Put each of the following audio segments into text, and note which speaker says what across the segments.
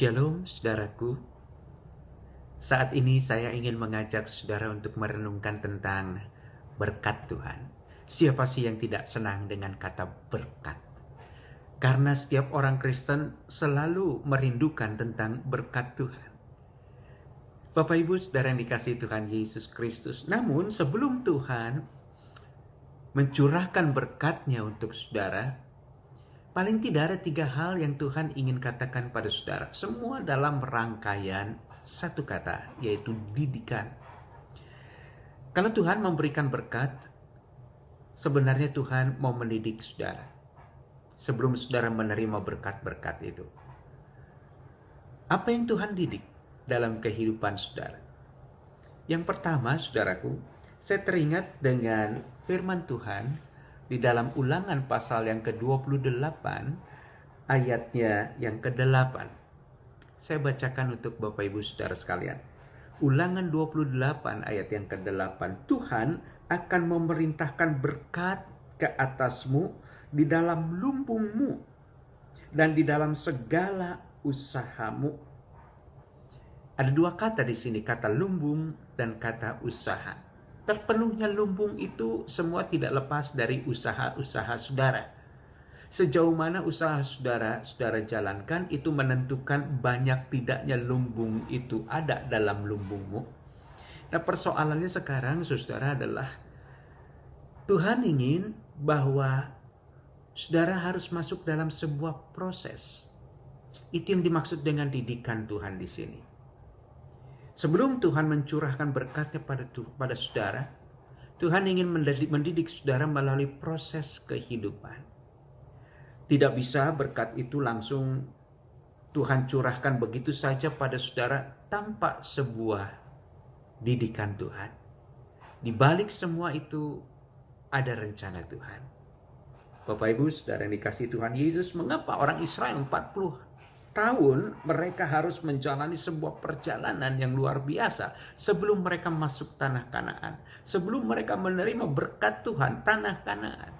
Speaker 1: Shalom saudaraku, saat ini saya ingin mengajak saudara untuk merenungkan tentang berkat Tuhan. Siapa sih yang tidak senang dengan kata berkat? Karena setiap orang Kristen selalu merindukan tentang berkat Tuhan. Bapak Ibu saudara yang dikasihi Tuhan Yesus Kristus, namun sebelum Tuhan mencurahkan berkat-Nya untuk saudara, paling tidak ada 3 hal yang Tuhan ingin katakan pada saudara. Semua dalam rangkaian satu kata, yaitu didikan. Kalau Tuhan memberikan berkat, sebenarnya Tuhan mau mendidik saudara. Sebelum saudara menerima berkat-berkat itu. Apa yang Tuhan didik dalam kehidupan saudara? Yang pertama, saudaraku, saya teringat dengan firman Tuhan di dalam Ulangan pasal yang ke-28, ayatnya yang ke-8. Saya bacakan untuk Bapak Ibu Saudara sekalian. Ulangan 28 ayat yang ke-8. Tuhan akan memerintahkan berkat ke atasmu di dalam lumbungmu dan di dalam segala usahamu. Ada 2 kata di sini, kata lumbung dan kata usaha. Terpenuhnya lumbung itu semua tidak lepas dari usaha-usaha saudara. Sejauh mana usaha saudara jalankan itu menentukan banyak tidaknya lumbung itu ada dalam lumbungmu. Nah, persoalannya sekarang saudara adalah Tuhan ingin bahwa saudara harus masuk dalam sebuah proses. Itu yang dimaksud dengan didikan Tuhan di sini. Sebelum Tuhan mencurahkan berkat-Nya pada saudara, Tuhan ingin mendidik saudara melalui proses kehidupan. Tidak bisa berkat itu langsung Tuhan curahkan begitu saja pada saudara tanpa sebuah didikan Tuhan. Di balik semua itu ada rencana Tuhan. Bapak Ibu saudara yang dikasihi Tuhan Yesus, mengapa orang Israel 40 tahun mereka harus menjalani sebuah perjalanan yang luar biasa sebelum mereka masuk tanah Kanaan, sebelum mereka menerima berkat Tuhan, tanah Kanaan.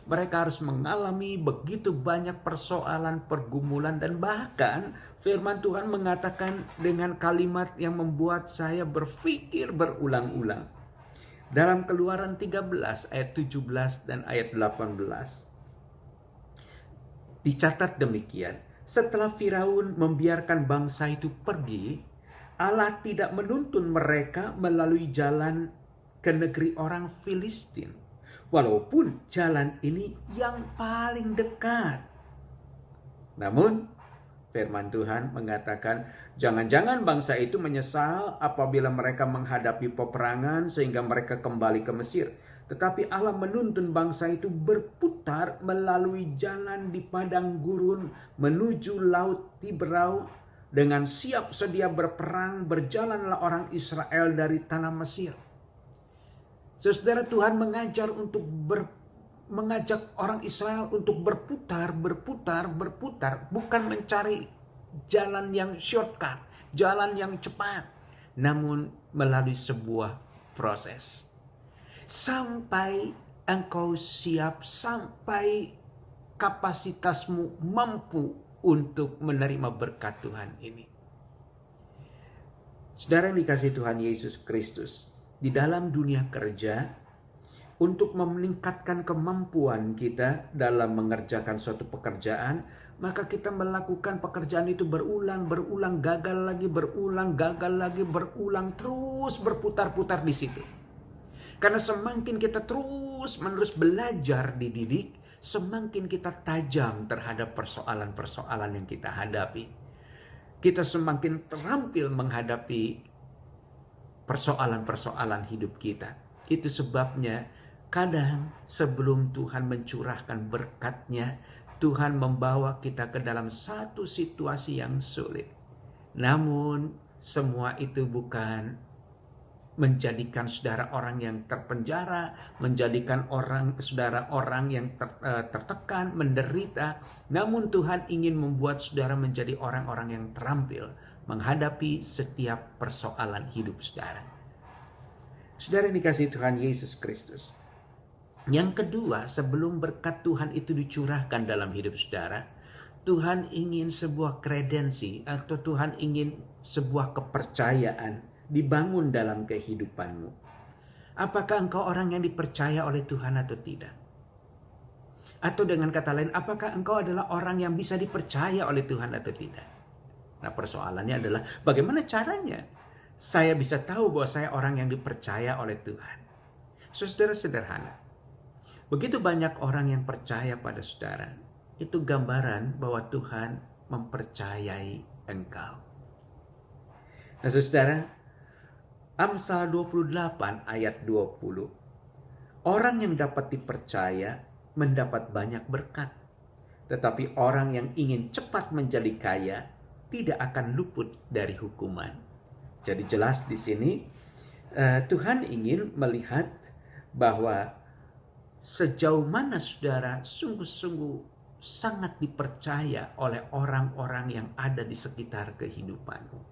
Speaker 1: Mereka harus mengalami begitu banyak persoalan, pergumulan, dan bahkan firman Tuhan mengatakan dengan kalimat yang membuat saya berpikir berulang-ulang. Dalam Keluaran 13 ayat 17 dan ayat 18 dicatat demikian. Setelah Firaun membiarkan bangsa itu pergi, Allah tidak menuntun mereka melalui jalan ke negeri orang Filistin. Walaupun jalan ini yang paling dekat. Namun, firman Tuhan mengatakan, jangan-jangan bangsa itu menyesal apabila mereka menghadapi peperangan sehingga mereka kembali ke Mesir. Tetapi Allah menuntun bangsa itu berputar melalui jalan di padang gurun menuju laut Tiberau. Dengan siap sedia berperang, berjalanlah orang Israel dari tanah Mesir. Saudara, Tuhan mengajak orang Israel untuk berputar, bukan mencari jalan yang shortcut, jalan yang cepat, namun melalui sebuah proses. Sampai engkau siap, sampai kapasitasmu mampu untuk menerima berkat Tuhan ini. Saudara yang dikasihi Tuhan Yesus Kristus, di dalam dunia kerja, untuk meningkatkan kemampuan kita dalam mengerjakan suatu pekerjaan, maka kita melakukan pekerjaan itu berulang, gagal lagi, berulang, terus berputar-putar di situ. Karena semakin kita terus-menerus belajar dididik, semakin kita tajam terhadap persoalan-persoalan yang kita hadapi. Kita semakin terampil menghadapi persoalan-persoalan hidup kita. Itu sebabnya kadang sebelum Tuhan mencurahkan berkat-Nya, Tuhan membawa kita ke dalam satu situasi yang sulit. Namun semua itu bukan menjadikan saudara orang yang terpenjara, menjadikan saudara orang yang tertekan, menderita. Namun Tuhan ingin membuat saudara menjadi orang-orang yang terampil menghadapi setiap persoalan hidup saudara. Saudara yang dikasihi Tuhan Yesus Kristus. Yang kedua, sebelum berkat Tuhan itu dicurahkan dalam hidup saudara, Tuhan ingin sebuah kredensi atau Tuhan ingin sebuah kepercayaan dibangun dalam kehidupanmu. Apakah engkau orang yang dipercaya oleh Tuhan atau tidak? Atau dengan kata lain, apakah engkau adalah orang yang bisa dipercaya oleh Tuhan atau tidak? Nah, persoalannya adalah bagaimana caranya saya bisa tahu bahwa saya orang yang dipercaya oleh Tuhan? Saudara, sederhana. Begitu banyak orang yang percaya pada saudara, itu gambaran bahwa Tuhan mempercayai engkau. Nah, saudara, Amsal 28 ayat 20. Orang yang dapat dipercaya mendapat banyak berkat. Tetapi orang yang ingin cepat menjadi kaya tidak akan luput dari hukuman. Jadi jelas di sini Tuhan ingin melihat bahwa sejauh mana saudara sungguh-sungguh sangat dipercaya oleh orang-orang yang ada di sekitar kehidupanmu.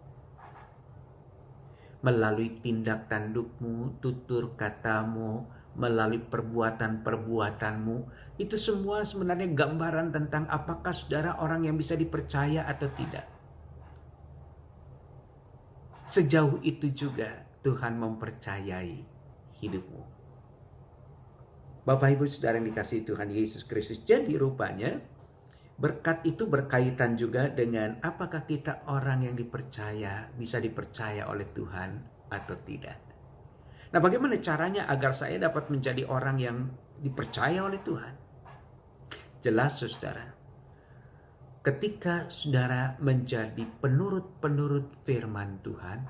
Speaker 1: Melalui tindak tandukmu, tutur katamu, melalui perbuatan-perbuatanmu, itu semua sebenarnya gambaran tentang apakah saudara orang yang bisa dipercaya atau tidak. Sejauh itu juga Tuhan mempercayai hidupmu. Bapak Ibu Saudara yang dikasihi Tuhan Yesus Kristus, jadi rupanya berkat itu berkaitan juga dengan apakah kita orang yang dipercaya, bisa dipercaya oleh Tuhan atau tidak. Nah, bagaimana caranya agar saya dapat menjadi orang yang dipercaya oleh Tuhan? Jelas, saudara. Ketika saudara menjadi penurut-penurut firman Tuhan,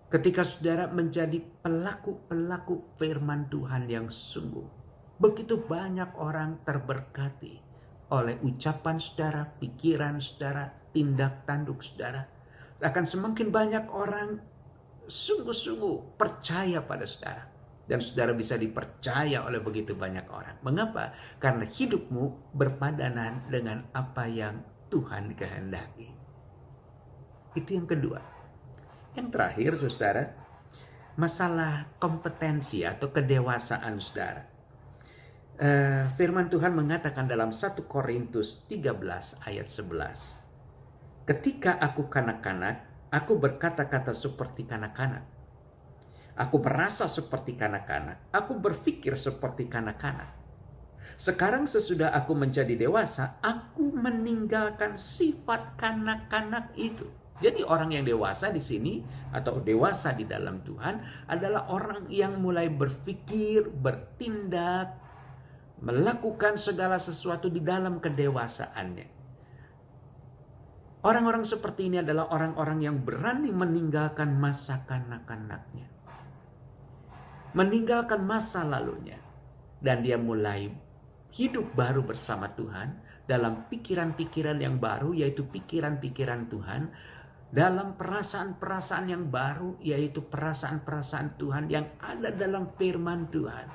Speaker 1: ketika saudara menjadi pelaku-pelaku firman Tuhan yang sungguh, begitu banyak orang terberkati oleh ucapan saudara, pikiran saudara, tindak tanduk saudara. Akan semakin banyak orang sungguh-sungguh percaya pada saudara. Dan saudara bisa dipercaya oleh begitu banyak orang. Mengapa? Karena hidupmu berpadanan dengan apa yang Tuhan kehendaki. Itu yang kedua. Yang terakhir, saudara, masalah kompetensi atau kedewasaan saudara. Firman Tuhan mengatakan dalam 1 Korintus 13 ayat 11. Ketika aku kanak-kanak, aku berkata-kata seperti kanak-kanak. Aku merasa seperti kanak-kanak. Aku berpikir seperti kanak-kanak. Sekarang sesudah aku menjadi dewasa, aku meninggalkan sifat kanak-kanak itu. Jadi orang yang dewasa di sini atau dewasa di dalam Tuhan adalah orang yang mulai berpikir, bertindak, melakukan segala sesuatu di dalam kedewasaannya. Orang-orang seperti ini adalah orang-orang yang berani meninggalkan masa kanak-kanaknya. Meninggalkan masa lalunya. Dan dia mulai hidup baru bersama Tuhan dalam pikiran-pikiran yang baru, yaitu pikiran-pikiran Tuhan. Dalam perasaan-perasaan yang baru, yaitu perasaan-perasaan Tuhan yang ada dalam firman Tuhan.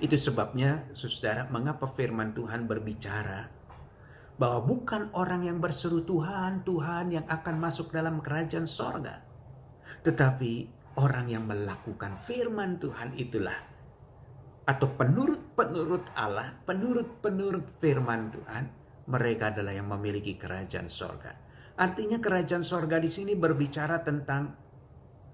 Speaker 1: Itu sebabnya, saudara, mengapa firman Tuhan berbicara bahwa bukan orang yang berseru Tuhan, Tuhan yang akan masuk dalam kerajaan sorga. Tetapi orang yang melakukan firman Tuhan itulah. Atau penurut-penurut Allah, penurut-penurut firman Tuhan, mereka adalah yang memiliki kerajaan sorga. Artinya kerajaan sorga di sini berbicara tentang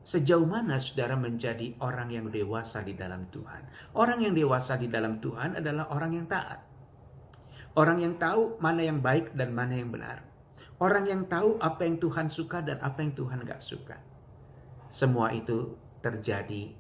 Speaker 1: sejauh mana saudara menjadi orang yang dewasa di dalam Tuhan. Orang yang dewasa di dalam Tuhan adalah orang yang taat. Orang yang tahu mana yang baik dan mana yang benar. Orang yang tahu apa yang Tuhan suka dan apa yang Tuhan gak suka. Semua itu terjadi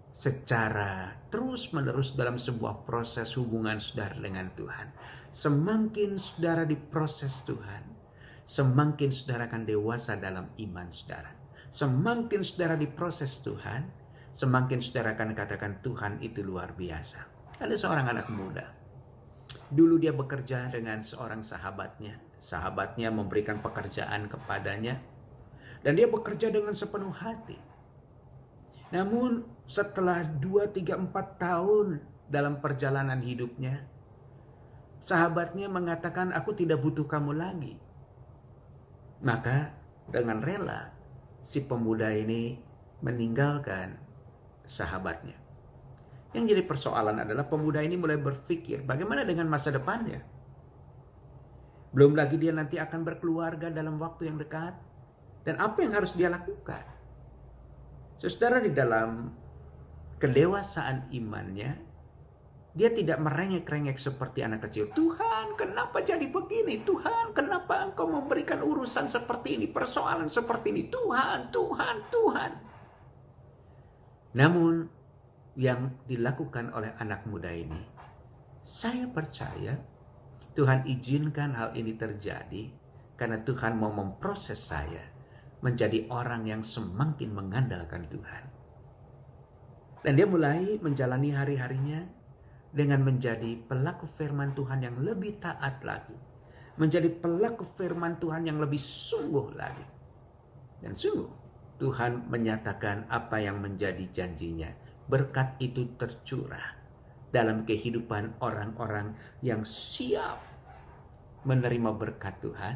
Speaker 1: secara terus-menerus dalam sebuah proses hubungan saudara dengan Tuhan. Semakin saudara diproses Tuhan, semakin saudara akan dewasa dalam iman saudara. Semakin saudara diproses Tuhan, semakin saudara akan katakan Tuhan itu luar biasa. Ada seorang anak muda. Dulu dia bekerja dengan seorang sahabatnya. Sahabatnya memberikan pekerjaan kepadanya. Dan dia bekerja dengan sepenuh hati. Namun setelah 2, 3, 4 tahun dalam perjalanan hidupnya, sahabatnya mengatakan, aku tidak butuh kamu lagi. Maka dengan rela, si pemuda ini meninggalkan sahabatnya. Yang jadi persoalan adalah pemuda ini mulai berpikir bagaimana dengan masa depannya. Belum lagi dia nanti akan berkeluarga dalam waktu yang dekat. Dan apa yang harus dia lakukan? Saudara, di dalam kedewasaan imannya, dia tidak merengek-rengek seperti anak kecil. Tuhan, kenapa jadi begini? Tuhan, kenapa Engkau memberikan urusan seperti ini, persoalan seperti ini? Tuhan, Tuhan, Tuhan. Namun, yang dilakukan oleh anak muda ini, saya percaya Tuhan izinkan hal ini terjadi karena Tuhan mau memproses saya menjadi orang yang semakin mengandalkan Tuhan. Dan dia mulai menjalani hari-harinya dengan menjadi pelaku firman Tuhan yang lebih taat lagi. Menjadi pelaku firman Tuhan yang lebih sungguh lagi. Dan sungguh Tuhan menyatakan apa yang menjadi janjinya. Berkat itu tercurah dalam kehidupan orang-orang yang siap menerima berkat Tuhan.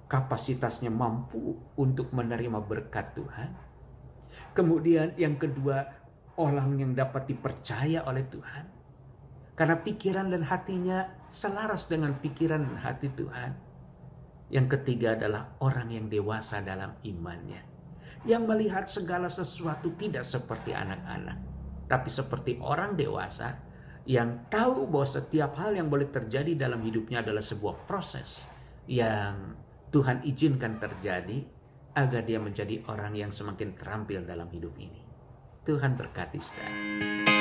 Speaker 1: Kapasitasnya mampu untuk menerima berkat Tuhan. Kemudian yang kedua, orang yang dapat dipercaya oleh Tuhan. Karena pikiran dan hatinya selaras dengan pikiran dan hati Tuhan. Yang ketiga adalah orang yang dewasa dalam imannya. Yang melihat segala sesuatu tidak seperti anak-anak. Tapi seperti orang dewasa yang tahu bahwa setiap hal yang boleh terjadi dalam hidupnya adalah sebuah proses yang Tuhan izinkan terjadi agar dia menjadi orang yang semakin terampil dalam hidup ini. Tuhan berkati saudara.